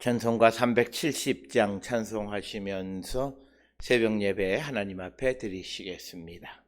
찬송가 370장 찬송하시면서 새벽 예배 하나님 앞에 드리시겠습니다.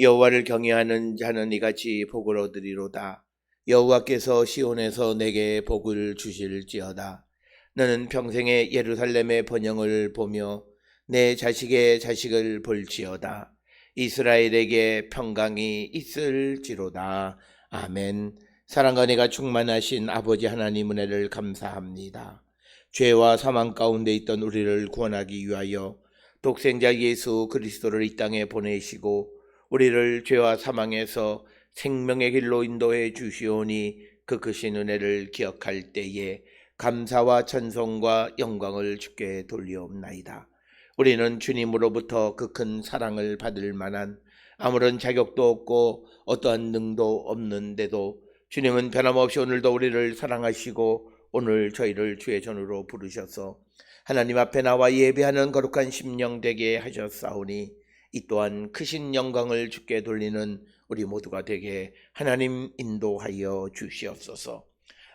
여호와를 경외하는 자는 이같이 복을 얻으리로다. 여호와께서 시온에서 내게 복을 주실지어다. 너는 평생에 예루살렘의 번영을 보며 내 자식의 자식을 볼지어다. 이스라엘에게 평강이 있을지로다. 아멘. 사랑과 은혜가 충만하신 아버지 하나님 은혜를 감사합니다. 죄와 사망 가운데 있던 우리를 구원하기 위하여 독생자 예수 그리스도를 이 땅에 보내시고 우리를 죄와 사망에서 생명의 길로 인도해 주시오니 그 크신 은혜를 기억할 때에 감사와 찬송과 영광을 주께 돌리옵나이다. 우리는 주님으로부터 그 큰 사랑을 받을 만한 아무런 자격도 없고 어떠한 능도 없는데도 주님은 변함없이 오늘도 우리를 사랑하시고 오늘 저희를 주의 전으로 부르셔서 하나님 앞에 나와 예배하는 거룩한 심령 되게 하셨사오니 이 또한 크신 영광을 주께 돌리는 우리 모두가 되게 하나님 인도하여 주시옵소서.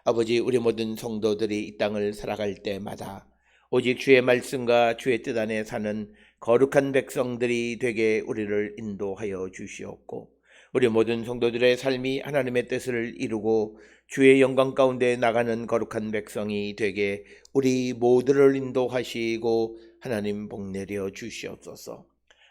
아버지, 우리 모든 성도들이 이 땅을 살아갈 때마다 오직 주의 말씀과 주의 뜻 안에 사는 거룩한 백성들이 되게 우리를 인도하여 주시옵고 우리 모든 성도들의 삶이 하나님의 뜻을 이루고 주의 영광 가운데 나가는 거룩한 백성이 되게 우리 모두를 인도하시고 하나님 복 내려 주시옵소서.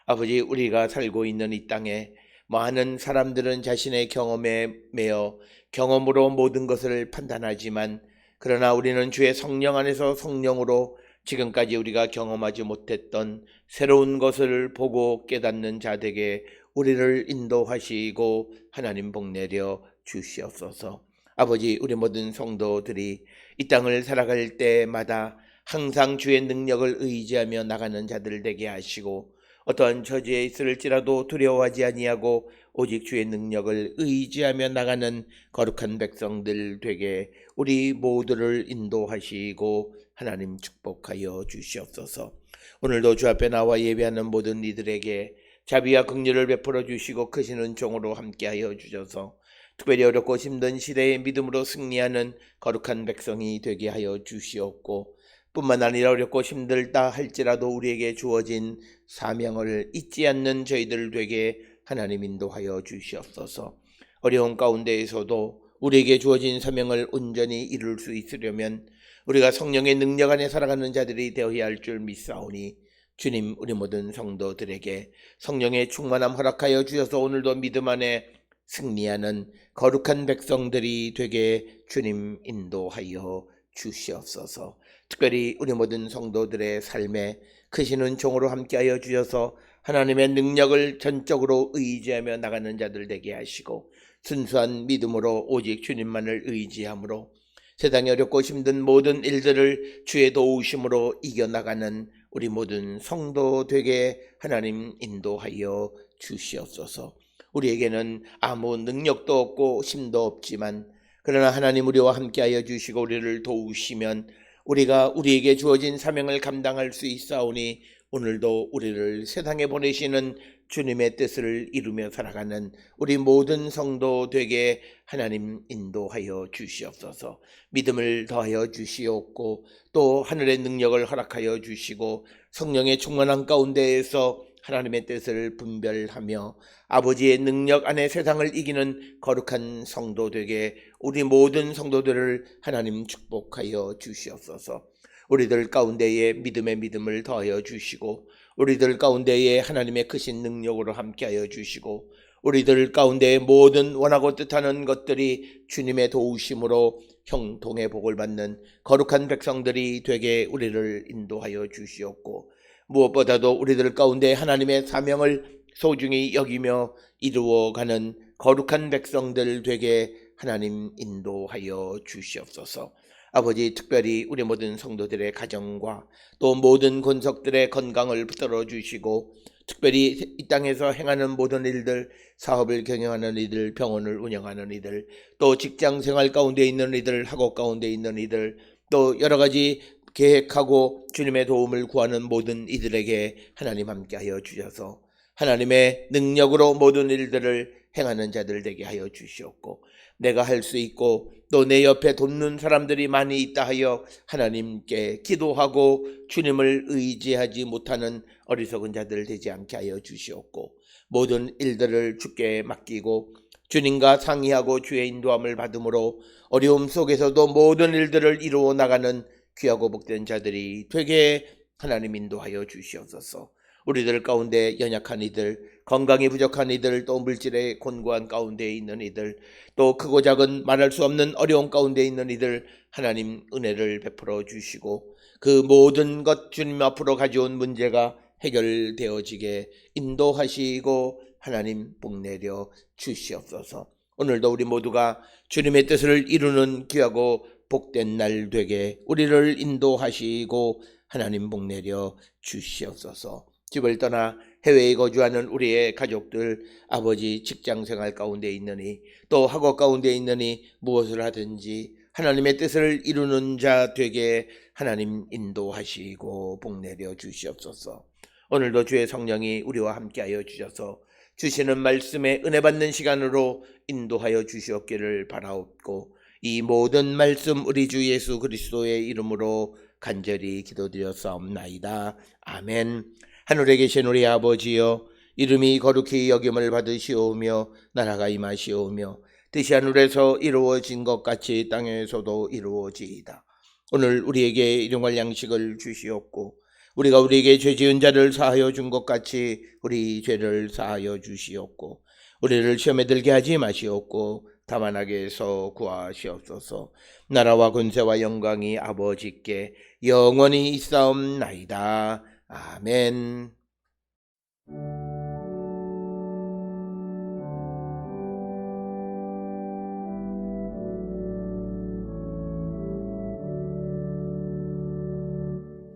아버지, 우리가 살고 있는 이 땅에 많은 사람들은 자신의 경험에 매여 경험으로 모든 것을 판단하지만, 그러나 우리는 주의 성령 안에서 성령으로 지금까지 우리가 경험하지 못했던 새로운 것을 보고 깨닫는 자들에게 우리를 인도하시고 하나님 복내려 주시옵소서. 아버지, 우리 모든 성도들이 이 땅을 살아갈 때마다 항상 주의 능력을 의지하며 나가는 자들 되게 하시고, 어떠한 처지에 있을지라도 두려워하지 아니하고 오직 주의 능력을 의지하며 나가는 거룩한 백성들 되게 우리 모두를 인도하시고 하나님 축복하여 주시옵소서. 오늘도 주 앞에 나와 예배하는 모든 이들에게 자비와 긍휼을 베풀어 주시고 크신 은총으로 함께하여 주셔서 특별히 어렵고 힘든 시대에 믿음으로 승리하는 거룩한 백성이 되게 하여 주시옵고, 뿐만 아니라 어렵고 힘들다 할지라도 우리에게 주어진 사명을 잊지 않는 저희들 되게 하나님 인도하여 주시옵소서. 어려운 가운데에서도 우리에게 주어진 사명을 온전히 이룰 수 있으려면 우리가 성령의 능력 안에 살아가는 자들이 되어야 할 줄 믿사오니, 주님, 우리 모든 성도들에게 성령의 충만함 허락하여 주셔서 오늘도 믿음 안에 승리하는 거룩한 백성들이 되게 주님 인도하여 주시옵소서. 특별히 우리 모든 성도들의 삶에 크신 은총으로 함께하여 주셔서 하나님의 능력을 전적으로 의지하며 나가는 자들 되게 하시고, 순수한 믿음으로 오직 주님만을 의지함으로 세상에 어렵고 힘든 모든 일들을 주의 도우심으로 이겨나가는 우리 모든 성도 되게 하나님 인도하여 주시옵소서. 우리에게는 아무 능력도 없고 힘도 없지만, 그러나 하나님 우리와 함께하여 주시고 우리를 도우시면 우리가 우리에게 주어진 사명을 감당할 수 있사오니, 오늘도 우리를 세상에 보내시는 주님의 뜻을 이루며 살아가는 우리 모든 성도 되게 하나님 인도하여 주시옵소서. 믿음을 더하여 주시옵고 또 하늘의 능력을 허락하여 주시고 성령의 충만한 가운데에서 하나님의 뜻을 분별하며 아버지의 능력 안에 세상을 이기는 거룩한 성도 되게 우리 모든 성도들을 하나님 축복하여 주시옵소서. 우리들 가운데에 믿음의 믿음을 더하여 주시고 우리들 가운데에 하나님의 크신 능력으로 함께하여 주시고 우리들 가운데에 모든 원하고 뜻하는 것들이 주님의 도우심으로 형통의 복을 받는 거룩한 백성들이 되게 우리를 인도하여 주시옵고, 무엇보다도 우리들 가운데 하나님의 사명을 소중히 여기며 이루어가는 거룩한 백성들 되게 하나님 인도하여 주시옵소서. 아버지, 특별히 우리 모든 성도들의 가정과 또 모든 권속들의 건강을 붙들어 주시고, 특별히 이 땅에서 행하는 모든 일들, 사업을 경영하는 이들, 병원을 운영하는 이들, 또 직장생활 가운데 있는 이들, 학업 가운데 있는 이들, 또 여러 가지 계획하고 주님의 도움을 구하는 모든 이들에게 하나님 함께하여 주셔서 하나님의 능력으로 모든 일들을 행하는 자들 되게 하여 주시옵고, 내가 할 수 있고 또 내 옆에 돕는 사람들이 많이 있다 하여 하나님께 기도하고 주님을 의지하지 못하는 어리석은 자들 되지 않게 하여 주시옵고, 모든 일들을 주께 맡기고 주님과 상의하고 주의 인도함을 받음으로 어려움 속에서도 모든 일들을 이루어 나가는 귀하고 복된 자들이 되게 하나님 인도하여 주시옵소서. 우리들 가운데 연약한 이들, 건강이 부족한 이들, 또 물질의 곤고한 가운데 있는 이들, 또 크고 작은 말할 수 없는 어려운 가운데 있는 이들 하나님 은혜를 베풀어 주시고 그 모든 것 주님 앞으로 가져온 문제가 해결되어지게 인도하시고 하나님 복내려 주시옵소서. 오늘도 우리 모두가 주님의 뜻을 이루는 귀하고 복된 날 되게 우리를 인도하시고 하나님 복내려 주시옵소서. 집을 떠나 해외에 거주하는 우리의 가족들, 아버지 직장생활 가운데 있느니 또 학업 가운데 있느니 무엇을 하든지 하나님의 뜻을 이루는 자 되게 하나님 인도하시고 복내려 주시옵소서. 오늘도 주의 성령이 우리와 함께하여 주셔서 주시는 말씀에 은혜 받는 시간으로 인도하여 주시옵기를 바라옵고, 이 모든 말씀 우리 주 예수 그리스도의 이름으로 간절히 기도드렸사옵나이다. 아멘. 하늘에 계신 우리 아버지여, 이름이 거룩히 여김을 받으시오며 나라가 임하시오며 뜻이 하늘에서 이루어진 것 같이 땅에서도 이루어지이다. 오늘 우리에게 일용할 양식을 주시옵고 우리가 우리에게 죄 지은 자를 사하여 준 것 같이 우리 죄를 사하여 주시옵고 우리를 시험에 들게 하지 마시옵고 다만 악에서 구하시옵소서. 나라와 권세와 영광이 아버지께 영원히 있사옵나이다. 아멘.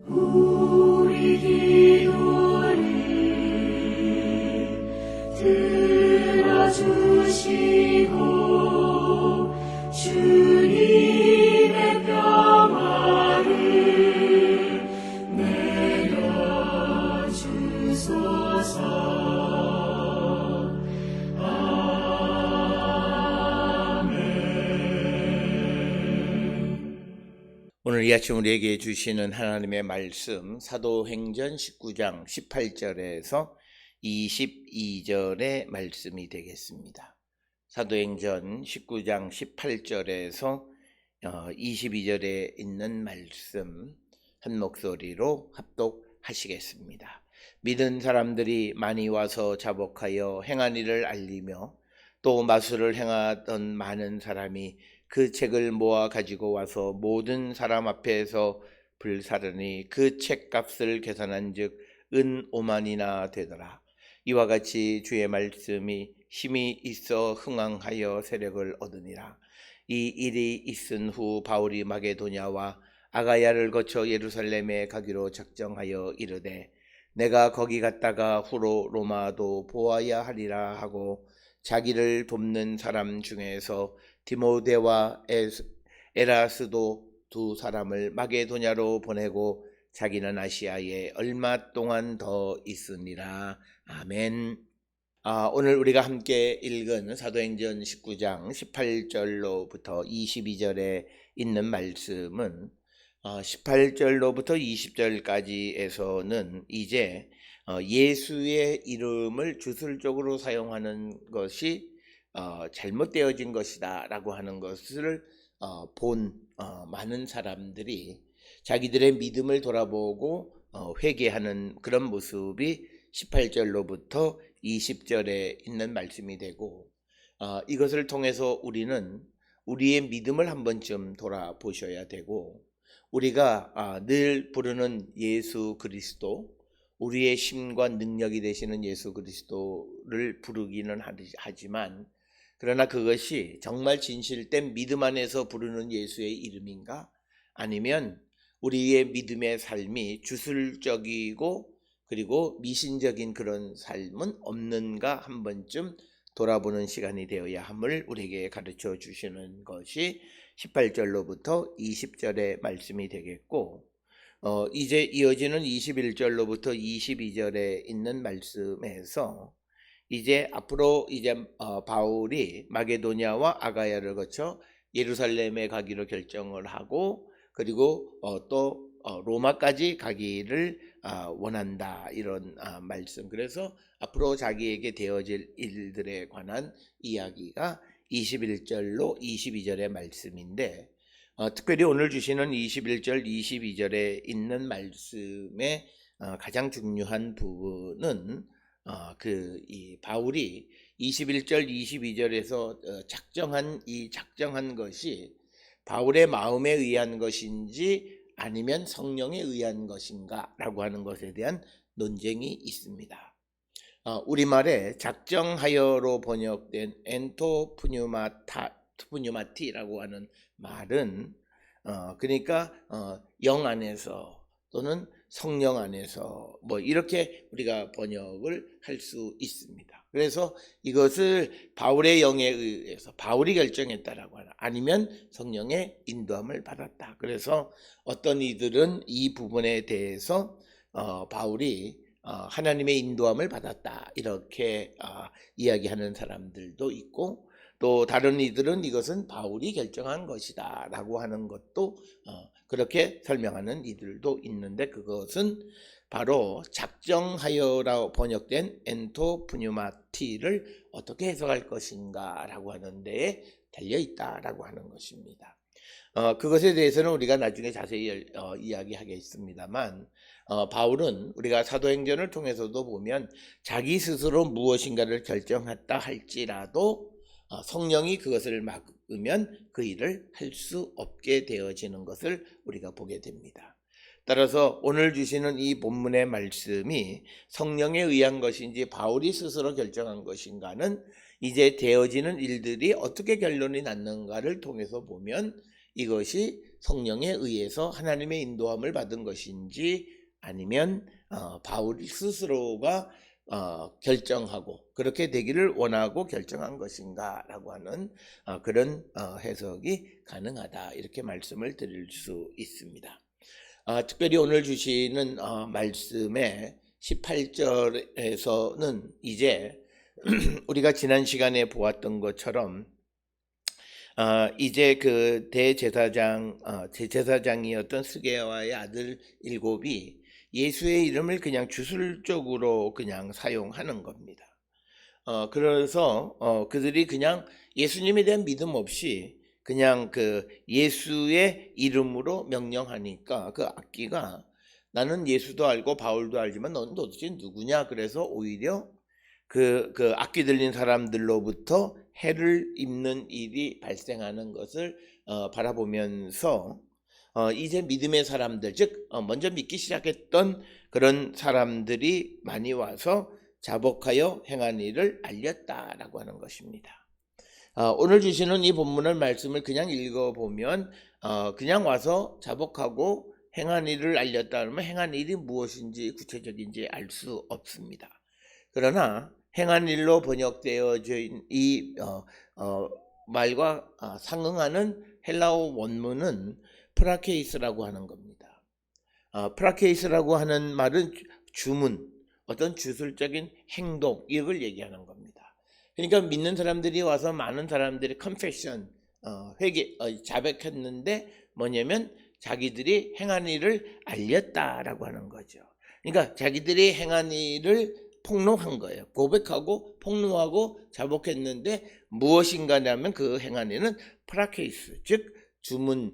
우리 기도를 들어주시고 주님의 평화를 내려주소서. 오늘 이 아침 우리에게 주시는 하나님의 말씀 사도행전 19장 18절에서 22절의 말씀이 되겠습니다. 사도행전 19장 18절에서 22절에 있는 말씀 한 목소리로 합독하시겠습니다. 믿은 사람들이 많이 와서 자복하여 행한 일을 알리며 또 마술을 행하던 많은 사람이 그 책을 모아 가지고 와서 모든 사람 앞에서 불사르니 그 책값을 계산한 즉 은 5만이나 되더라. 이와 같이 주의 말씀이 힘이 있어 흥왕하여 세력을 얻으니라. 이 일이 있은 후 바울이 마게도냐와 아가야를 거쳐 예루살렘에 가기로 작정하여 이르되 내가 거기 갔다가 후로 로마도 보아야 하리라 하고 자기를 돕는 사람 중에서 디모데와 에라스도 두 사람을 마게도냐로 보내고 자기는 아시아에 얼마 동안 더 있으니라. 아멘. 오늘 우리가 함께 읽은 사도행전 19장 18절로부터 22절에 있는 말씀은 18절로부터 20절까지에서는 이제 예수의 이름을 주술적으로 사용하는 것이 잘못되어진 것이다 라고 하는 것을 본 많은 사람들이 자기들의 믿음을 돌아보고 회개하는 그런 모습이 18절로부터 20절에 있는 말씀이 되고 이것을 통해서 우리는 우리의 믿음을 한 번쯤 돌아보셔야 되고 우리가 늘 부르는 예수 그리스도, 우리의 힘과 능력이 되시는 예수 그리스도를 부르기는 하지만 그러나 그것이 정말 진실된 믿음 안에서 부르는 예수의 이름인가? 아니면 우리의 믿음의 삶이 주술적이고 그리고 미신적인 그런 삶은 없는가 한 번쯤 돌아보는 시간이 되어야 함을 우리에게 가르쳐 주시는 것이 18절로부터 20절의 말씀이 되겠고 이제 이어지는 21절로부터 22절에 있는 말씀에서 이제 앞으로 이제 바울이 마게도냐와 아가야를 거쳐 예루살렘에 가기로 결정을 하고 그리고 또 로마까지 가기를 원한다 이런 말씀. 그래서 앞으로 자기에게 되어질 일들에 관한 이야기가 21절로 22절의 말씀인데 특별히 오늘 주시는 21절, 22절에 있는 말씀의 가장 중요한 부분은 이 바울이 21절, 22절에서 작정한 것이 바울의 마음에 의한 것인지 아니면 성령에 의한 것인가 라고 하는 것에 대한 논쟁이 있습니다. 우리말에 작정하여로 번역된 엔토푸뉴마티라고 하는 말은 그러니까 영 안에서 또는 성령 안에서 이렇게 우리가 번역을 할 수 있습니다. 그래서 이것을 바울의 영에 의해서 바울이 결정했다라고 하나 아니면 성령의 인도함을 받았다. 그래서 어떤 이들은 이 부분에 대해서 바울이 하나님의 인도함을 받았다 이렇게 이야기하는 사람들도 있고 또 다른 이들은 이것은 바울이 결정한 것이다 라고 하는 것도 그렇게 설명하는 이들도 있는데 그것은 바로 작정하여라고 번역된 엔토푸뉴마티를 어떻게 해석할 것인가 라고 하는 데에 달려있다라고 하는 것입니다. 그것에 대해서는 우리가 나중에 자세히 이야기하겠습니다만, 바울은 우리가 사도행전을 통해서도 보면 자기 스스로 무엇인가를 결정했다 할지라도 성령이 그것을 막으면 그 일을 할 수 없게 되어지는 것을 우리가 보게 됩니다. 따라서 오늘 주시는 이 본문의 말씀이 성령에 의한 것인지 바울이 스스로 결정한 것인가는 이제 되어지는 일들이 어떻게 결론이 났는가를 통해서 보면 이것이 성령에 의해서 하나님의 인도함을 받은 것인지 아니면 바울 스스로가 결정하고 그렇게 되기를 원하고 결정한 것인가라고 하는 그런 해석이 가능하다, 이렇게 말씀을 드릴 수 있습니다. 특별히 오늘 주시는 말씀의 18절에서는 이제 우리가 지난 시간에 보았던 것처럼 이제 그 대제사장이었던 스게와의 아들 7이 예수의 이름을 그냥 주술적으로 그냥 사용하는 겁니다. 그래서 그들이 그냥 예수님에 대한 믿음 없이 그냥 그 예수의 이름으로 명령하니까 그 악기가 나는 예수도 알고 바울도 알지만 너는 도대체 누구냐, 그래서 오히려 그 악기 들린 사람들로부터 해를 입는 일이 발생하는 것을 바라보면서 이제 믿음의 사람들, 즉 먼저 믿기 시작했던 그런 사람들이 많이 와서 자복하여 행한 일을 알렸다라고 하는 것입니다. 오늘 주시는 이 본문의 말씀을 그냥 읽어보면 그냥 와서 자복하고 행한 일을 알렸다 하면 행한 일이 무엇인지 구체적인지 알 수 없습니다. 그러나 행한 일로 번역되어진 이 말과 상응하는 헬라어 원문은 프라케이스라고 하는 겁니다. 프라케이스라고 하는 말은 주문, 어떤 주술적인 행동, 이걸 얘기하는 겁니다. 그러니까 믿는 사람들이 와서 많은 사람들이 confession, 회개, 자백했는데 뭐냐면 자기들이 행한 일을 알렸다라고 하는 거죠. 그러니까 자기들이 행한 일을 폭로한 거예요. 고백하고 폭로하고 자복했는데 무엇인가냐면 그 행한 일은 프라케이스, 즉 주문을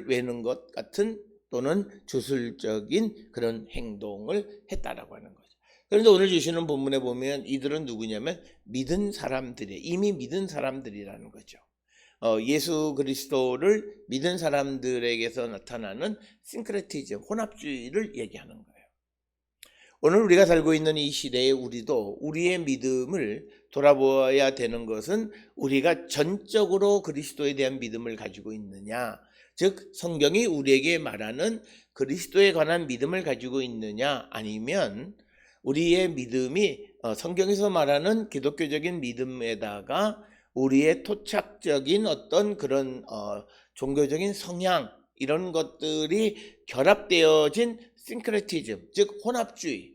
외는 것 같은 또는 주술적인 그런 행동을 했다라고 하는 거죠. 그런데 오늘 주시는 본문에 보면 이들은 누구냐면 믿은 사람들이에요. 이미 믿은 사람들이라는 거죠. 예수 그리스도를 믿은 사람들에게서 나타나는 싱크레티즘, 혼합주의를 얘기하는 거예요. 오늘 우리가 살고 있는 이 시대에 우리도 우리의 믿음을 돌아보아야 되는 것은 우리가 전적으로 그리스도에 대한 믿음을 가지고 있느냐, 즉 성경이 우리에게 말하는 그리스도에 관한 믿음을 가지고 있느냐, 아니면 우리의 믿음이 성경에서 말하는 기독교적인 믿음에다가 우리의 토착적인 어떤 그런 종교적인 성향, 이런 것들이 결합되어진 싱크레티즘, 즉 혼합주의,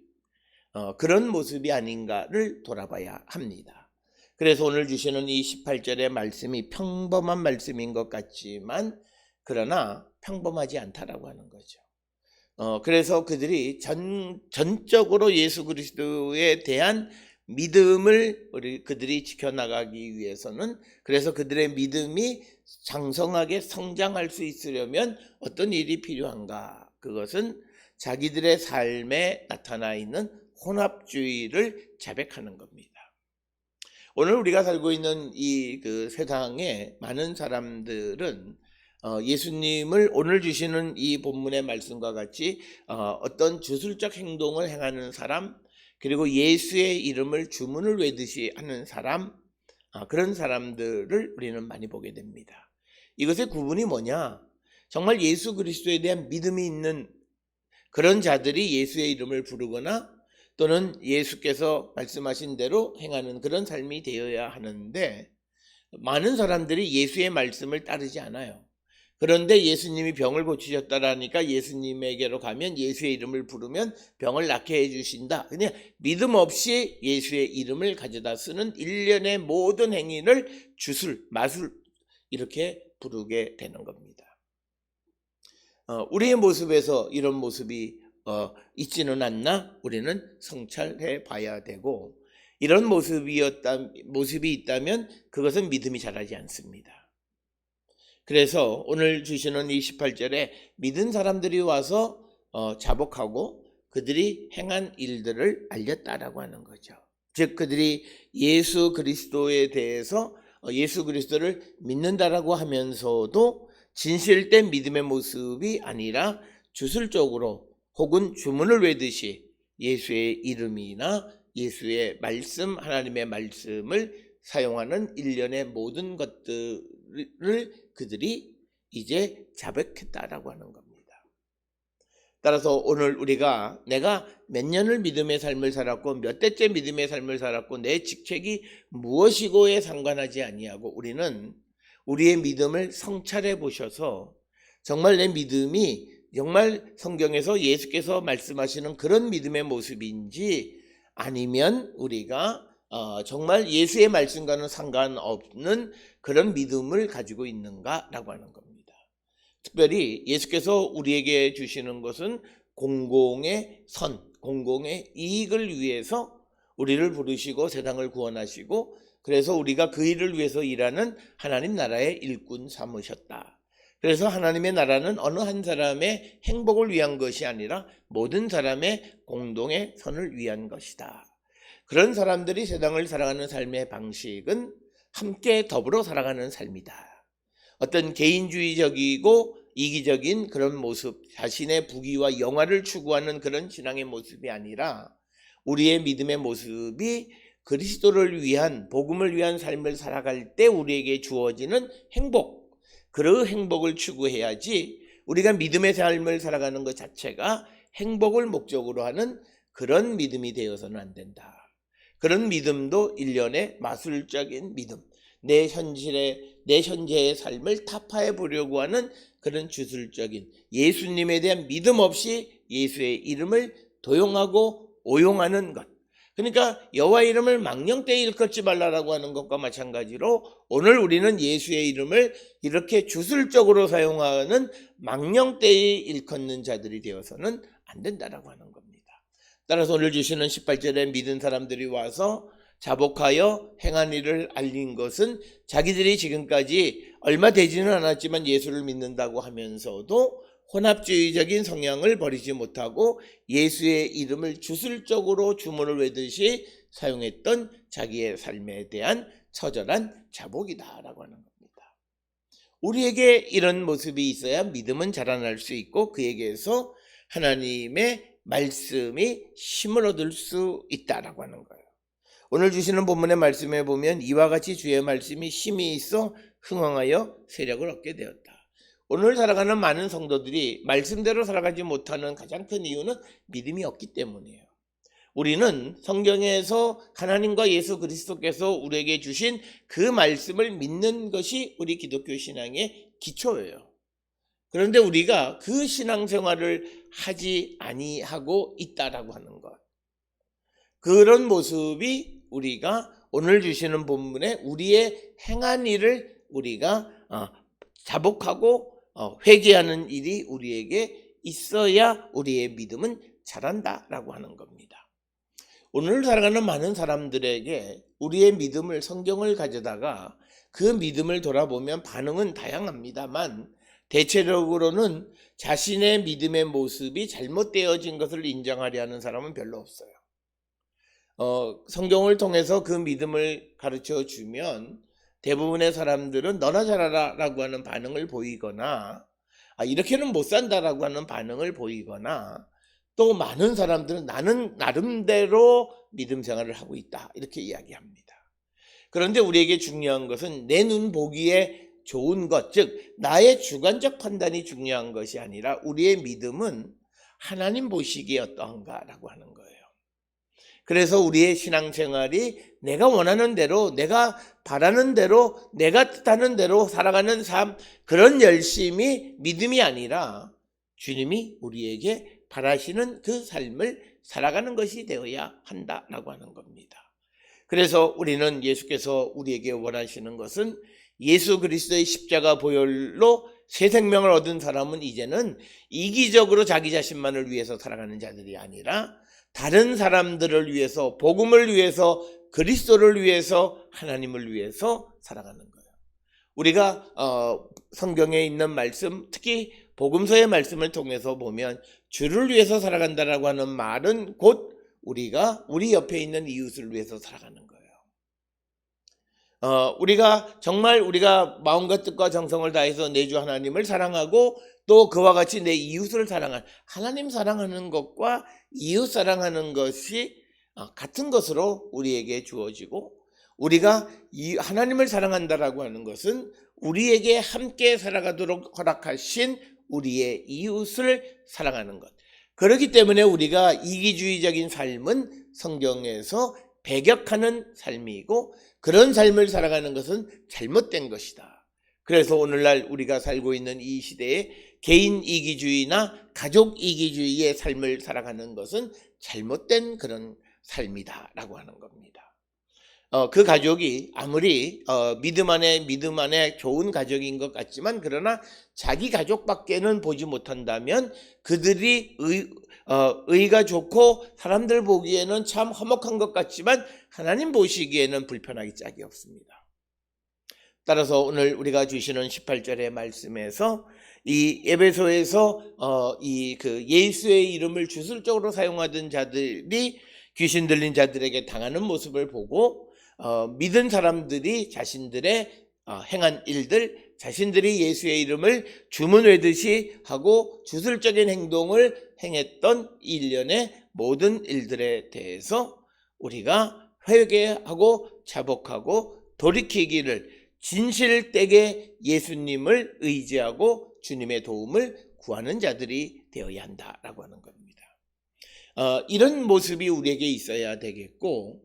그런 모습이 아닌가를 돌아봐야 합니다. 그래서 오늘 주시는 이 18절의 말씀이 평범한 말씀인 것 같지만 그러나 평범하지 않다라고 하는 거죠. 그래서 그들이 전적으로 예수 그리스도에 대한 믿음을 그들이 지켜나가기 위해서는, 그래서 그들의 믿음이 장성하게 성장할 수 있으려면 어떤 일이 필요한가? 그것은 자기들의 삶에 나타나 있는 혼합주의를 자백하는 겁니다. 오늘 우리가 살고 있는 이 그 세상에 많은 사람들은 예수님을 오늘 주시는 이 본문의 말씀과 같이 어떤 주술적 행동을 행하는 사람, 그리고 예수의 이름을 주문을 외듯이 하는 사람, 그런 사람들을 우리는 많이 보게 됩니다. 이것의 구분이 뭐냐? 정말 예수 그리스도에 대한 믿음이 있는 그런 자들이 예수의 이름을 부르거나 또는 예수께서 말씀하신 대로 행하는 그런 삶이 되어야 하는데, 많은 사람들이 예수의 말씀을 따르지 않아요. 그런데 예수님이 병을 고치셨다라니까 예수님에게로 가면 예수의 이름을 부르면 병을 낫게 해주신다. 그냥 믿음 없이 예수의 이름을 가져다 쓰는 일련의 모든 행위를 주술, 마술, 이렇게 부르게 되는 겁니다. 우리의 모습에서 이런 모습이 있지는 않나 우리는 성찰해 봐야 되고, 이런 모습이 있다면 그것은 믿음이 자라지 않습니다. 그래서 오늘 주시는 이 18절에 믿은 사람들이 와서 자복하고 그들이 행한 일들을 알렸다라고 하는 거죠. 즉 그들이 예수 그리스도에 대해서 예수 그리스도를 믿는다라고 하면서도 진실된 믿음의 모습이 아니라 주술적으로 혹은 주문을 외듯이 예수의 이름이나 예수의 말씀, 하나님의 말씀을 사용하는 일련의 모든 것들을 그들이 이제 자백했다라고 하는 겁니다. 따라서 오늘 우리가 내가 몇 년을 믿음의 삶을 살았고 몇 대째 믿음의 삶을 살았고 내 직책이 무엇이고에 상관하지 아니하고 우리는 우리의 믿음을 성찰해 보셔서 정말 내 믿음이 정말 성경에서 예수께서 말씀하시는 그런 믿음의 모습인지 아니면 우리가 정말 예수의 말씀과는 상관없는 그런 믿음을 가지고 있는가라고 하는 겁니다. 특별히 예수께서 우리에게 주시는 것은 공공의 선, 공공의 이익을 위해서 우리를 부르시고 세상을 구원하시고 그래서 우리가 그 일을 위해서 일하는 하나님 나라의 일꾼 삼으셨다. 그래서 하나님의 나라는 어느 한 사람의 행복을 위한 것이 아니라 모든 사람의 공동의 선을 위한 것이다. 그런 사람들이 세상을 살아가는 삶의 방식은 함께 더불어 살아가는 삶이다. 어떤 개인주의적이고 이기적인 그런 모습, 자신의 부귀와 영화를 추구하는 그런 신앙의 모습이 아니라 우리의 믿음의 모습이 그리스도를 위한, 복음을 위한 삶을 살아갈 때 우리에게 주어지는 행복, 그 행복을 추구해야지 우리가 믿음의 삶을 살아가는 것 자체가 행복을 목적으로 하는 그런 믿음이 되어서는 안 된다. 그런 믿음도 일련의 마술적인 믿음, 내 현재의 삶을 타파해 보려고 하는 그런 주술적인 예수님에 대한 믿음 없이 예수의 이름을 도용하고 오용하는 것. 그러니까 여호와 이름을 망령되이 일컫지 말라라고 하는 것과 마찬가지로 오늘 우리는 예수의 이름을 이렇게 주술적으로 사용하는 망령되이 일컫는 자들이 되어서는 안 된다라고 하는 겁니다. 따라서 오늘 주시는 18절에 믿은 사람들이 와서 자복하여 행한 일을 알린 것은 자기들이 지금까지 얼마 되지는 않았지만 예수를 믿는다고 하면서도 혼합주의적인 성향을 버리지 못하고 예수의 이름을 주술적으로 주문을 외듯이 사용했던 자기의 삶에 대한 처절한 자복이다라고 하는 겁니다. 우리에게 이런 모습이 있어야 믿음은 자라날 수 있고 그에게서 하나님의 말씀이 힘을 얻을 수 있다라고 하는 거예요. 오늘 주시는 본문의 말씀에 보면 이와 같이 주의 말씀이 힘이 있어 흥황하여 세력을 얻게 되었다. 오늘 살아가는 많은 성도들이 말씀대로 살아가지 못하는 가장 큰 이유는 믿음이 없기 때문이에요. 우리는 성경에서 하나님과 예수 그리스도께서 우리에게 주신 그 말씀을 믿는 것이 우리 기독교 신앙의 기초예요. 그런데 우리가 그 신앙생활을 하지 아니하고 있다라고 하는 것. 그런 모습이 우리가 오늘 주시는 본문에 우리의 행한 일을 우리가 자복하고 회개하는 일이 우리에게 있어야 우리의 믿음은 자란다라고 하는 겁니다. 오늘 살아가는 많은 사람들에게 우리의 믿음을 성경을 가져다가 그 믿음을 돌아보면 반응은 다양합니다만 대체적으로는 자신의 믿음의 모습이 잘못되어진 것을 인정하려 하는 사람은 별로 없어요. 성경을 통해서 그 믿음을 가르쳐 주면 대부분의 사람들은 너나 잘하라 라고 하는 반응을 보이거나 이렇게는 못 산다라고 하는 반응을 보이거나 또 많은 사람들은 나는 나름대로 믿음 생활을 하고 있다 이렇게 이야기합니다. 그런데 우리에게 중요한 것은 내 눈 보기에 좋은 것, 즉 나의 주관적 판단이 중요한 것이 아니라 우리의 믿음은 하나님 보시기에 어떠한가라고 하는 거예요. 그래서 우리의 신앙생활이 내가 원하는 대로, 내가 바라는 대로, 내가 뜻하는 대로 살아가는 삶, 그런 열심이 믿음이 아니라 주님이 우리에게 바라시는 그 삶을 살아가는 것이 되어야 한다라고 하는 겁니다. 그래서 우리는 예수께서 우리에게 원하시는 것은 예수 그리스도의 십자가 보혈로 새 생명을 얻은 사람은 이제는 이기적으로 자기 자신만을 위해서 살아가는 자들이 아니라 다른 사람들을 위해서, 복음을 위해서, 그리스도를 위해서, 하나님을 위해서 살아가는 거예요. 우리가 성경에 있는 말씀, 특히 복음서의 말씀을 통해서 보면 주를 위해서 살아간다라고 하는 말은 곧 우리가 우리 옆에 있는 이웃을 위해서 살아가는 거예요. 우리가 정말 우리가 마음과 뜻과 정성을 다해서 내 주 하나님을 사랑하고 또 그와 같이 내 이웃을 사랑하는, 하나님 사랑하는 것과 이웃 사랑하는 것이 같은 것으로 우리에게 주어지고, 우리가 하나님을 사랑한다라고 하는 것은 우리에게 함께 살아가도록 허락하신 우리의 이웃을 사랑하는 것. 그렇기 때문에 우리가 이기주의적인 삶은 성경에서 배격하는 삶이고, 그런 삶을 살아가는 것은 잘못된 것이다. 그래서 오늘날 우리가 살고 있는 이 시대에 개인 이기주의나 가족 이기주의의 삶을 살아가는 것은 잘못된 그런 삶이다 라고 하는 겁니다. 그 가족이 아무리 믿음 안에 좋은 가족인 것 같지만, 그러나 자기 가족밖에는 보지 못한다면 그들이 의가 좋고 사람들 보기에는 참 화목한 것 같지만 하나님 보시기에는 불편하기 짝이 없습니다. 따라서 오늘 우리가 주시는 18절의 말씀에서 이 에베소에서 예수의 이름을 주술적으로 사용하던 자들이 귀신 들린 자들에게 당하는 모습을 보고, 믿은 사람들이 자신들의 행한 일들, 자신들이 예수의 이름을 주문 외듯이 하고 주술적인 행동을 행했던 일련의 모든 일들에 대해서 우리가 회개하고 자복하고 돌이키기를, 진실되게 예수님을 의지하고 주님의 도움을 구하는 자들이 되어야 한다라고 하는 겁니다. 이런 모습이 우리에게 있어야 되겠고,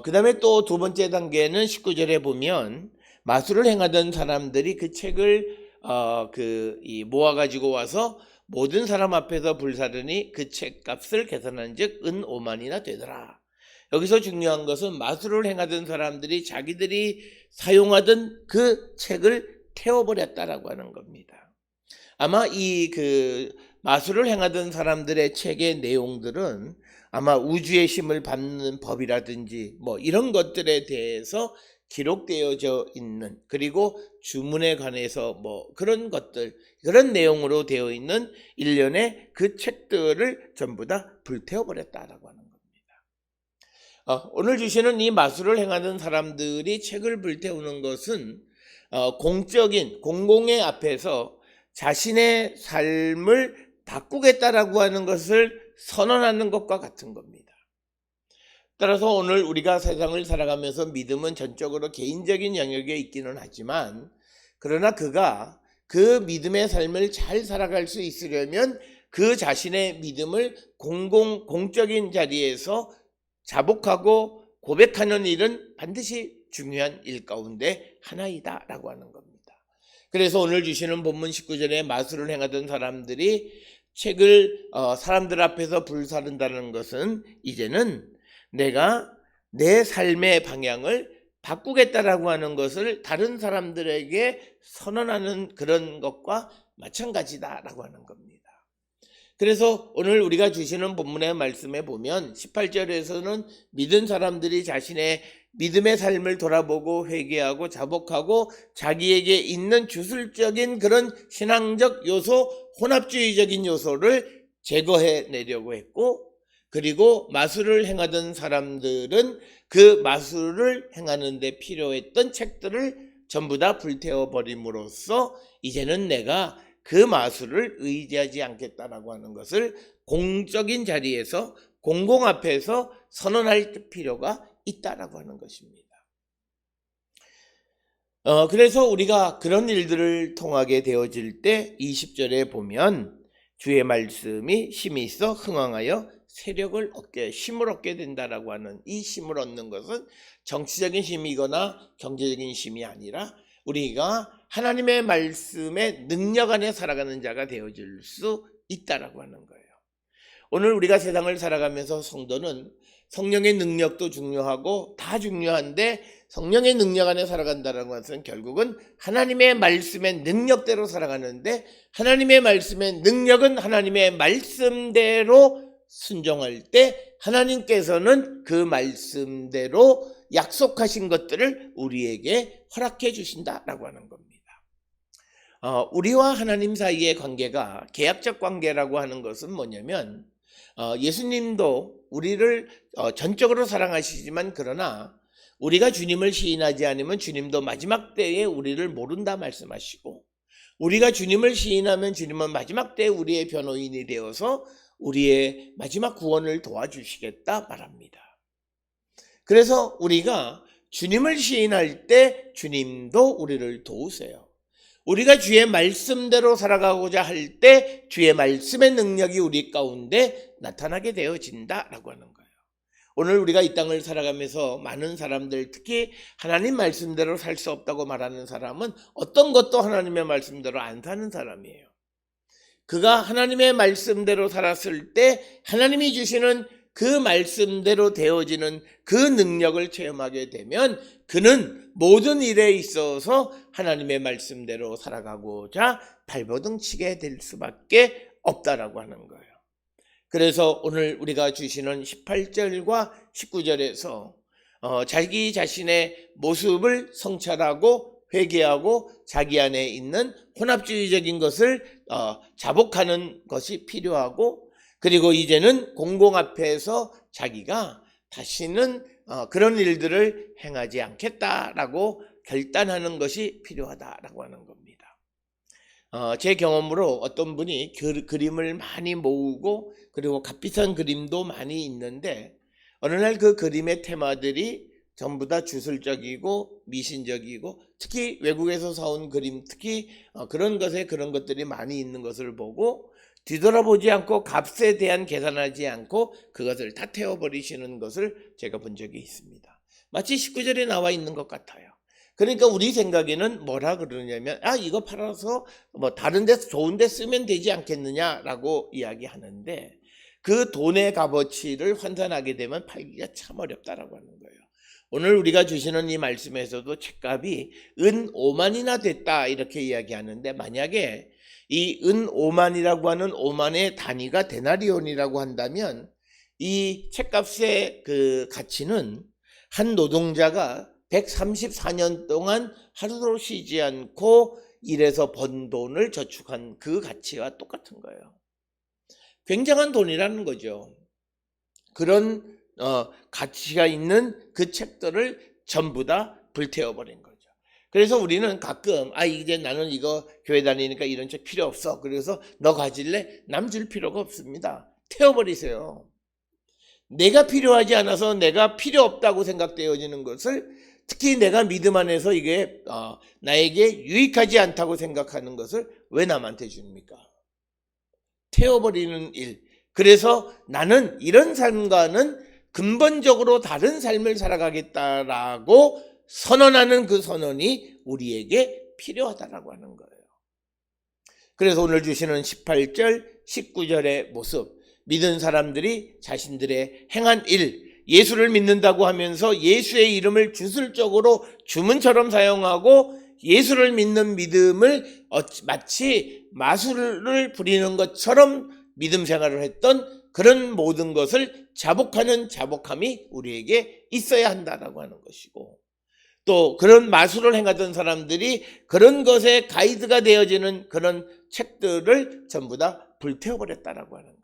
그 다음에 또 두 번째 단계는 19절에 보면 마술을 행하던 사람들이 그 책을 모아가지고 와서 모든 사람 앞에서 불사르니 그 책값을 계산한 즉 은 5만이나 되더라. 여기서 중요한 것은 마술을 행하던 사람들이 자기들이 사용하던 그 책을 태워버렸다라고 하는 겁니다. 아마 마술을 행하던 사람들의 책의 내용들은 아마 우주의 힘을 받는 법이라든지 이런 것들에 대해서 기록되어져 있는, 그리고 주문에 관해서 그런 것들, 그런 내용으로 되어 있는 일련의 그 책들을 전부 다 불태워버렸다라고 하는 겁니다. 오늘 주시는 이 마술을 행하는 사람들이 책을 불태우는 것은 공공의 앞에서 자신의 삶을 바꾸겠다라고 하는 것을 선언하는 것과 같은 겁니다. 따라서 오늘 우리가 세상을 살아가면서 믿음은 전적으로 개인적인 영역에 있기는 하지만, 그러나 그가 그 믿음의 삶을 잘 살아갈 수 있으려면 그 자신의 믿음을 공적인 자리에서 자복하고 고백하는 일은 반드시 중요한 일 가운데 하나이다 라고 하는 겁니다. 그래서 오늘 주시는 본문 19절에 마술을 행하던 사람들이 책을 사람들 앞에서 불사른다는 것은 이제는 내가 내 삶의 방향을 바꾸겠다라고 하는 것을 다른 사람들에게 선언하는 그런 것과 마찬가지다라고 하는 겁니다. 그래서 오늘 우리가 주시는 본문의 말씀에 보면 18절에서는 믿은 사람들이 자신의 믿음의 삶을 돌아보고 회개하고 자복하고 자기에게 있는 주술적인 그런 신앙적 요소, 혼합주의적인 요소를 제거해 내려고 했고, 그리고 마술을 행하던 사람들은 그 마술을 행하는 데 필요했던 책들을 전부 다 불태워 버림으로써 이제는 내가 그 마술을 의지하지 않겠다라고 하는 것을 공적인 자리에서, 공공 앞에서 선언할 필요가 있다라고 하는 것입니다. 그래서 우리가 그런 일들을 통하게 되어질 때 20절에 보면 주의 말씀이 힘이 있어 흥왕하여 세력을 얻게, 힘을 얻게 된다라고 하는, 이 힘을 얻는 것은 정치적인 힘이거나 경제적인 힘이 아니라 우리가 하나님의 말씀의 능력 안에 살아가는 자가 되어질 수 있다라고 하는 거예요. 오늘 우리가 세상을 살아가면서 성도는 성령의 능력도 중요하고 다 중요한데, 성령의 능력 안에 살아간다는 것은 결국은 하나님의 말씀의 능력대로 살아가는데, 하나님의 말씀의 능력은 하나님의 말씀대로 순종할 때 하나님께서는 그 말씀대로 약속하신 것들을 우리에게 허락해 주신다라고 하는 겁니다. 우리와 하나님 사이의 관계가 계약적 관계라고 하는 것은 뭐냐면 예수님도 우리를 전적으로 사랑하시지만 그러나 우리가 주님을 시인하지 않으면 주님도 마지막 때에 우리를 모른다 말씀하시고, 우리가 주님을 시인하면 주님은 마지막 때에 우리의 변호인이 되어서 우리의 마지막 구원을 도와주시겠다 말합니다. 그래서 우리가 주님을 시인할 때 주님도 우리를 도우세요. 우리가 주의 말씀대로 살아가고자 할 때 주의 말씀의 능력이 우리 가운데 나타나게 되어진다라고 하는 거예요. 오늘 우리가 이 땅을 살아가면서 많은 사람들, 특히 하나님 말씀대로 살 수 없다고 말하는 사람은 어떤 것도 하나님의 말씀대로 안 사는 사람이에요. 그가 하나님의 말씀대로 살았을 때 하나님이 주시는 그 말씀대로 되어지는 그 능력을 체험하게 되면 그는 모든 일에 있어서 하나님의 말씀대로 살아가고자 발버둥 치게 될 수밖에 없다라고 하는 거예요. 그래서 오늘 우리가 주시는 18절과 19절에서 자기 자신의 모습을 성찰하고 회개하고 자기 안에 있는 혼합주의적인 것을 자복하는 것이 필요하고, 그리고 이제는 공공 앞에서 자기가 다시는 그런 일들을 행하지 않겠다라고 결단하는 것이 필요하다라고 하는 겁니다. 제 경험으로 어떤 분이 그림을 많이 모으고 그리고 값비싼 그림도 많이 있는데 어느 날 그 그림의 테마들이 전부 다 주술적이고 미신적이고, 특히 외국에서 사온 그림, 특히 그런 것들이 많이 있는 것을 보고 뒤돌아보지 않고 값에 대한 계산하지 않고 그것을 다 태워버리시는 것을 제가 본 적이 있습니다. 마치 19절에 나와 있는 것 같아요. 그러니까 우리 생각에는 뭐라 그러냐면 이거 팔아서 뭐 다른 데 좋은 데 쓰면 되지 않겠느냐라고 이야기하는데, 그 돈의 값어치를 환산하게 되면 팔기가 참 어렵다라고 하는 거예요. 오늘 우리가 주시는 이 말씀에서도 책값이 은 5만이나 됐다 이렇게 이야기하는데, 만약에 이 은 5만이라고 하는 5만의 단위가 데나리온이라고 한다면 이 책값의 그 가치는 한 노동자가 134년 동안 하루도 쉬지 않고 일해서 번 돈을 저축한 그 가치와 똑같은 거예요. 굉장한 돈이라는 거죠. 그런 가치가 있는 그 책들을 전부 다 불태워버린 거죠. 그래서 우리는 가끔 이제 나는 이거 교회 다니니까 이런 책 필요 없어, 그래서 너 가질래? 남 줄 필요가 없습니다. 태워버리세요. 내가 필요하지 않아서 내가 필요 없다고 생각되어지는 것을, 특히 내가 믿음 안에서 이게 나에게 유익하지 않다고 생각하는 것을 왜 남한테 줍니까? 태워버리는 일. 그래서 나는 이런 삶과는 근본적으로 다른 삶을 살아가겠다라고 선언하는 그 선언이 우리에게 필요하다라고 하는 거예요. 그래서 오늘 주시는 18절, 19절의 모습, 믿은 사람들이 자신들의 행한 일, 예수를 믿는다고 하면서 예수의 이름을 주술적으로 주문처럼 사용하고 예수를 믿는 믿음을 마치 마술을 부리는 것처럼 믿음 생활을 했던 그런 모든 것을 자복하는 자복함이 우리에게 있어야 한다라고 하는 것이고, 또 그런 마술을 행하던 사람들이 그런 것에 가이드가 되어지는 그런 책들을 전부 다 불태워버렸다라고 하는 거예요.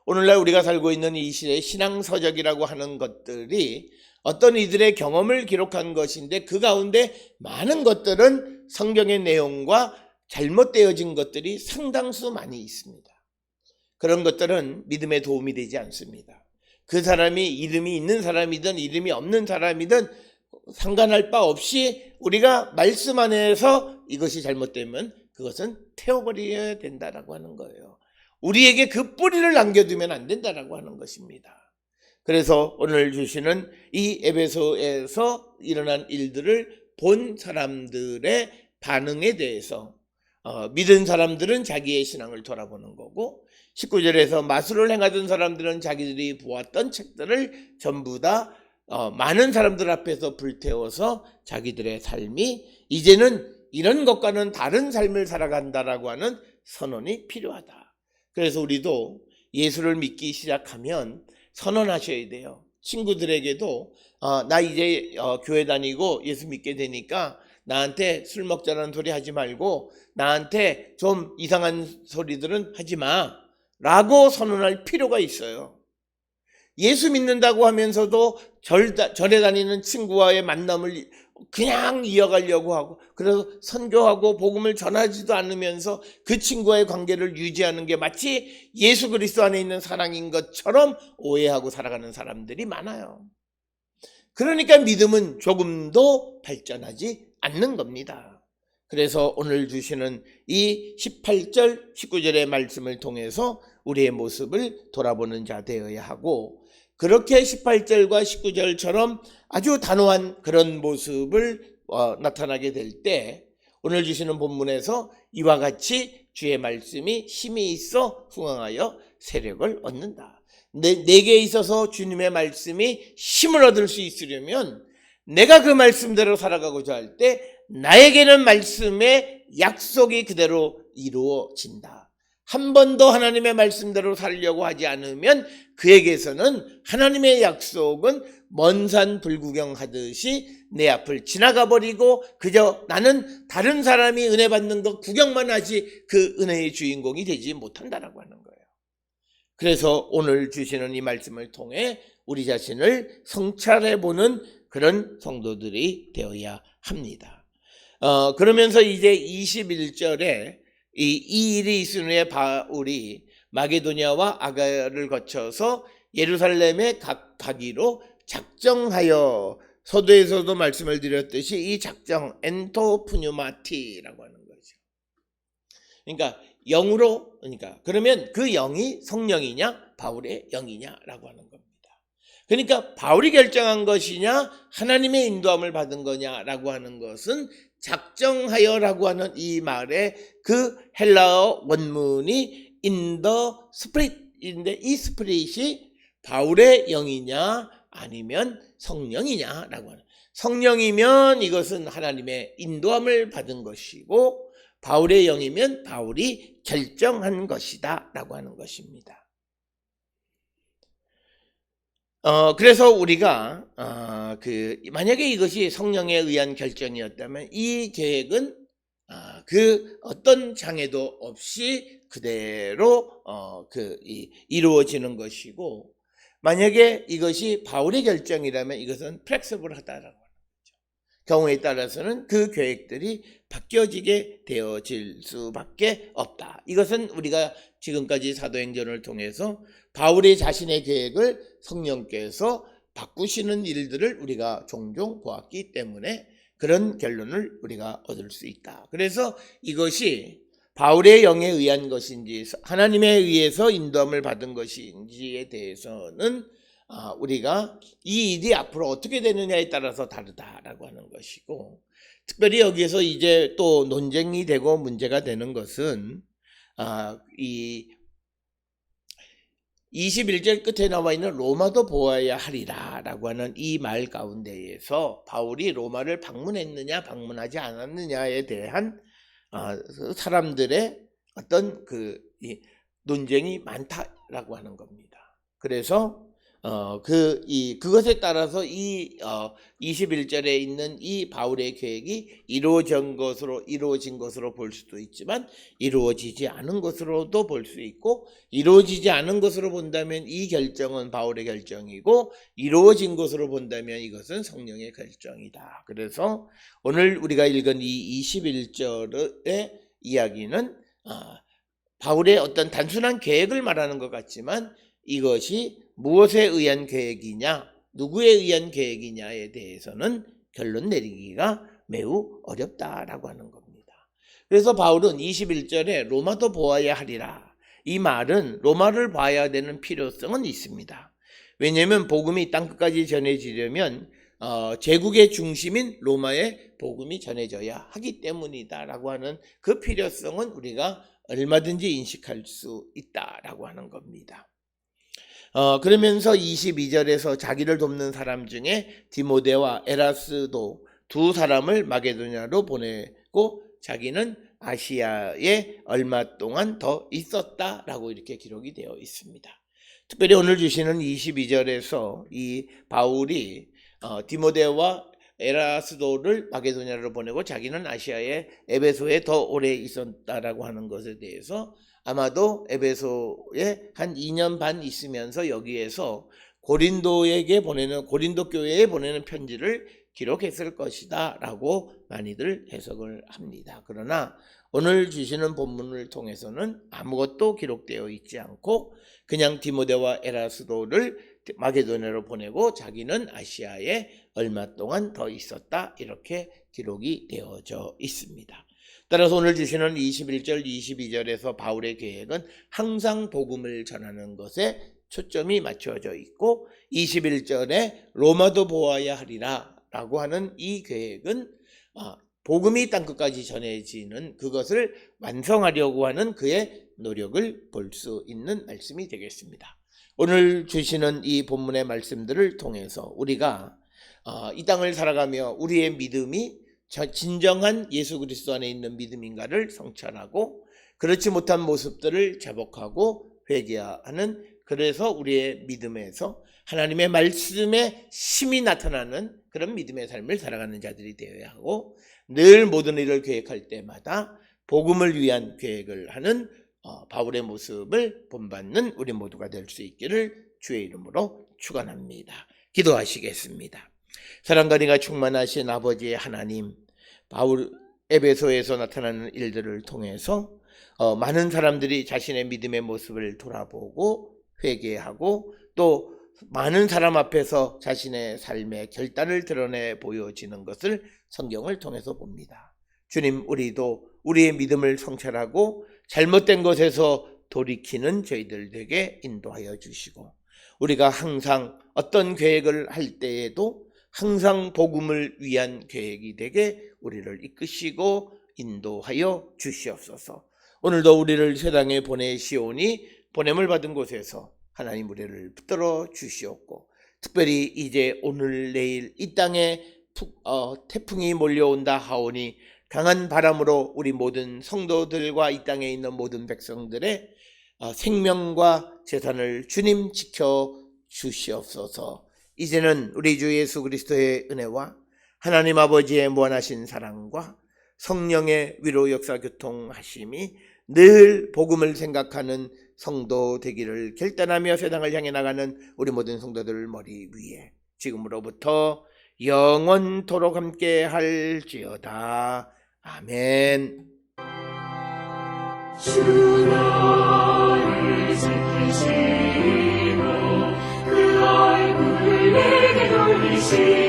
오늘날 우리가 살고 있는 이 시대의 신앙서적이라고 하는 것들이 어떤 이들의 경험을 기록한 것인데, 그 가운데 많은 것들은 성경의 내용과 잘못되어진 것들이 상당수 많이 있습니다. 그런 것들은 믿음에 도움이 되지 않습니다. 그 사람이 이름이 있는 사람이든 이름이 없는 사람이든 상관할 바 없이 우리가 말씀 안에서 이것이 잘못되면 그것은 태워버려야 된다라고 하는 거예요. 우리에게 그 뿌리를 남겨두면 안 된다라고 하는 것입니다. 그래서 오늘 주시는 이 에베소에서 일어난 일들을 본 사람들의 반응에 대해서 믿은 사람들은 자기의 신앙을 돌아보는 거고, 19절에서 마술을 행하던 사람들은 자기들이 보았던 책들을 전부 다 많은 사람들 앞에서 불태워서 자기들의 삶이 이제는 이런 것과는 다른 삶을 살아간다라고 하는 선언이 필요하다. 그래서 우리도 예수를 믿기 시작하면 선언하셔야 돼요. 친구들에게도 나 이제 교회 다니고 예수 믿게 되니까 나한테 술 먹자는 소리 하지 말고 나한테 좀 이상한 소리들은 하지 마 라고 선언할 필요가 있어요. 예수 믿는다고 하면서도 절에 다니는 친구와의 만남을 그냥 이어가려고 하고, 그래서 선교하고 복음을 전하지도 않으면서 그 친구와의 관계를 유지하는 게 마치 예수 그리스도 안에 있는 사랑인 것처럼 오해하고 살아가는 사람들이 많아요. 그러니까 믿음은 조금도 발전하지 않는 겁니다. 그래서 오늘 주시는 이 18절, 19절의 말씀을 통해서 우리의 모습을 돌아보는 자 되어야 하고, 그렇게 18절과 19절처럼 아주 단호한 그런 모습을 나타나게 될 때 오늘 주시는 본문에서 이와 같이 주의 말씀이 힘이 있어 흥황하여 세력을 얻는다. 내게 있어서 주님의 말씀이 힘을 얻을 수 있으려면 내가 그 말씀대로 살아가고자 할 때 나에게는 말씀의 약속이 그대로 이루어진다. 한 번도 하나님의 말씀대로 살려고 하지 않으면 그에게서는 하나님의 약속은 먼산 불구경하듯이 내 앞을 지나가 버리고 그저 나는 다른 사람이 은혜 받는 것 구경만 하지 그 은혜의 주인공이 되지 못한다라고 하는 거예요. 그래서 오늘 주시는 이 말씀을 통해 우리 자신을 성찰해보는 그런 성도들이 되어야 합니다. 그러면서 이제 21절에 이 일이 있은 후에 바울이 마게도냐와 아가야를 거쳐서 예루살렘에 가기로 작정하여, 서두에서도 말씀을 드렸듯이 이 작정 엔토프뉴마티라고 하는 거죠. 그러니까 영으로, 그러면 그 영이 성령이냐 바울의 영이냐라고 하는 겁니다. 그러니까 바울이 결정한 것이냐 하나님의 인도함을 받은 거냐라고 하는 것은 작정하여라고 하는 이 말의 그 헬라어 원문이 in the spirit인데, 이 스피릿이 바울의 영이냐 아니면 성령이냐라고 하는, 성령이면 이것은 하나님의 인도함을 받은 것이고 바울의 영이면 바울이 결정한 것이다 라고 하는 것입니다. 그래서 우리가 만약에 이것이 성령에 의한 결정이었다면 이 계획은 그 어떤 장애도 없이 그대로 이루어지는 것이고, 만약에 이것이 바울의 결정이라면 이것은 플렉서블하다라고 하는 거죠. 경우에 따라서는 그 계획들이 바뀌어지게 되어질 수밖에 없다. 이것은 우리가 지금까지 사도행전을 통해서 바울의 자신의 계획을 성령께서 바꾸시는 일들을 우리가 종종 보았기 때문에 그런 결론을 우리가 얻을 수 있다. 그래서 이것이 바울의 영에 의한 것인지 하나님에 의해서 인도함을 받은 것인지에 대해서는 우리가 이 일이 앞으로 어떻게 되느냐에 따라서 다르다라고 하는 것이고, 특별히 여기에서 이제 또 논쟁이 되고 문제가 되는 것은 이 21절 끝에 나와 있는 로마도 보아야 하리라 라고 하는 이 말 가운데에서 바울이 로마를 방문했느냐 방문하지 않았느냐에 대한 사람들의 어떤 논쟁이 많다라고 하는 겁니다. 그래서 그것에 따라서 이 21절에 있는 이 바울의 계획이 이루어진 것으로 볼 수도 있지만 이루어지지 않은 것으로도 볼 수 있고, 이루어지지 않은 것으로 본다면 이 결정은 바울의 결정이고 이루어진 것으로 본다면 이것은 성령의 결정이다. 그래서 오늘 우리가 읽은 이 21절의 이야기는 바울의 어떤 단순한 계획을 말하는 것 같지만 이것이 무엇에 의한 계획이냐, 누구에 의한 계획이냐에 대해서는 결론 내리기가 매우 어렵다라고 하는 겁니다. 그래서 바울은 21절에 로마도 보아야 하리라, 이 말은 로마를 봐야 되는 필요성은 있습니다. 왜냐하면 복음이 땅끝까지 전해지려면 제국의 중심인 로마에 복음이 전해져야 하기 때문이다라고 하는 그 필요성은 우리가 얼마든지 인식할 수 있다라고 하는 겁니다. 그러면서 22절에서 자기를 돕는 사람 중에 디모데와 에라스도 두 사람을 마게도냐로 보내고 자기는 아시아에 얼마 동안 더 있었다라고 이렇게 기록이 되어 있습니다. 특별히 오늘 주시는 22절에서 이 바울이 디모데와 에라스도를 마게도냐로 보내고 자기는 아시아의 에베소에 더 오래 있었다라고 하는 것에 대해서 아마도 에베소에 한 2년 반 있으면서 여기에서 고린도 교회에 보내는 편지를 기록했을 것이다 라고 많이들 해석을 합니다. 그러나 오늘 주시는 본문을 통해서는 아무것도 기록되어 있지 않고 그냥 디모데와 에라스도를 마게도냐로 보내고 자기는 아시아에 얼마 동안 더 있었다 이렇게 기록이 되어져 있습니다. 따라서 오늘 주시는 21절 22절에서 바울의 계획은 항상 복음을 전하는 것에 초점이 맞춰져 있고 21절에 로마도 보아야 하리라 라고 하는 이 계획은 복음이 땅끝까지 전해지는 그것을 완성하려고 하는 그의 노력을 볼 수 있는 말씀이 되겠습니다. 오늘 주시는 이 본문의 말씀들을 통해서 우리가 이 땅을 살아가며 우리의 믿음이 진정한 예수 그리스도 안에 있는 믿음인가를 성찰하고 그렇지 못한 모습들을 자복하고 회개하는 그래서 우리의 믿음에서 하나님의 말씀에 심히 나타나는 그런 믿음의 삶을 살아가는 자들이 되어야 하고 늘 모든 일을 계획할 때마다 복음을 위한 계획을 하는 바울의 모습을 본받는 우리 모두가 될 수 있기를 주의 이름으로 축원합니다. 기도하시겠습니다. 사랑과 은혜가 충만하신 아버지의 하나님, 바울 에베소에서 나타나는 일들을 통해서 많은 사람들이 자신의 믿음의 모습을 돌아보고 회개하고 또 많은 사람 앞에서 자신의 삶의 결단을 드러내 보여지는 것을 성경을 통해서 봅니다. 주님, 우리도 우리의 믿음을 성찰하고 잘못된 것에서 돌이키는 저희들 되게 인도하여 주시고 우리가 항상 어떤 계획을 할 때에도 항상 복음을 위한 계획이 되게 우리를 이끄시고 인도하여 주시옵소서. 오늘도 우리를 세상에 보내시오니 보냄을 받은 곳에서 하나님 우리를 붙들어 주시옵고 특별히 이제 오늘 내일 이 땅에 태풍이 몰려온다 하오니 강한 바람으로 우리 모든 성도들과 이 땅에 있는 모든 백성들의 생명과 재산을 주님 지켜 주시옵소서. 이제는 우리 주 예수 그리스도의 은혜와 하나님 아버지의 무한하신 사랑과 성령의 위로 역사 교통하심이 늘 복음을 생각하는 성도 되기를 결단하며 세상을 향해 나가는 우리 모든 성도들 머리 위에 지금으로부터 영원토록 함께 할지어다. 아멘. 주 나를 지키시고 그 얼굴을 내게 돌리시고